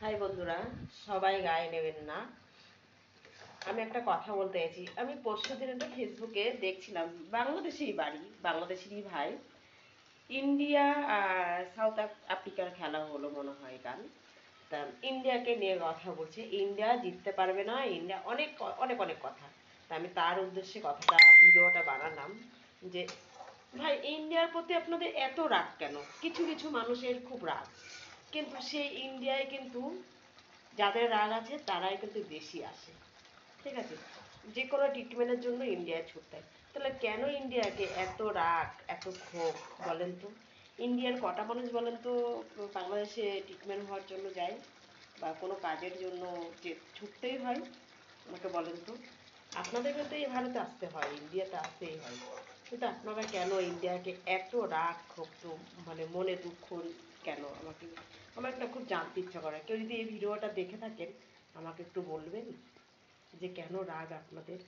High বন্ধুরা, সবাই গায়ে নেবেন না। আমি একটা কথা বলতে চাইছি। আমি পরশুদিন একটা ফেসবুকে দেখছিলাম, বাংলাদেশেই বাড়ি, বাংলাদেশেরই ভাই, ইন্ডিয়া আর সাউথ আফ্রিকার খেলা হলো মনে হয় কাল। তা ইন্ডিয়াকে নিয়ে কথা বলছে, ইন্ডিয়া জিততে পারবে না, ইন্ডিয়া অনেক অনেক অনেক কথা। তা আমি তার উদ্দেশ্যে কথাটা, ভিডিওটা বানালাম যে ভাই, ইন্ডিয়ার প্রতি আপনাদের এত রাগ কেন? কিছু কিছু মানুষের খুব রাগ, কিন্তু সেই ইন্ডিয়ায় কিন্তু যাদের রাগ আছে তারাই কিন্তু বেশি আসে। ঠিক আছে, যে কোনো ট্রিটমেন্টের জন্য ইন্ডিয়ায় ছুটতে হয়। তাহলে কেন ইন্ডিয়াকে এত রাগ, এত ক্ষোভ বলেন তো? ইন্ডিয়ার কটা মানুষ বলেন তো বাংলাদেশে ট্রিটমেন্ট হওয়ার জন্য যায়, বা কোনো কাজের জন্য যে ছুটতেই হয়? আমাকে বলেন তো। আপনাদের কিন্তু এই ভারতে আসতে হয়, ইন্ডিয়াতে আসতেই হয়, কিন্তু আপনারা কেন ইন্ডিয়াকে এত রাগ ক্ষোভ, তো মানে মনে দুঃখ কেন? আমার একটা খুব জানতে ইচ্ছা করে। কেউ যদি এই ভিডিওটা দেখে থাকেন, আমাকে একটু বলবেন যে কেন রাগ আপনাদের।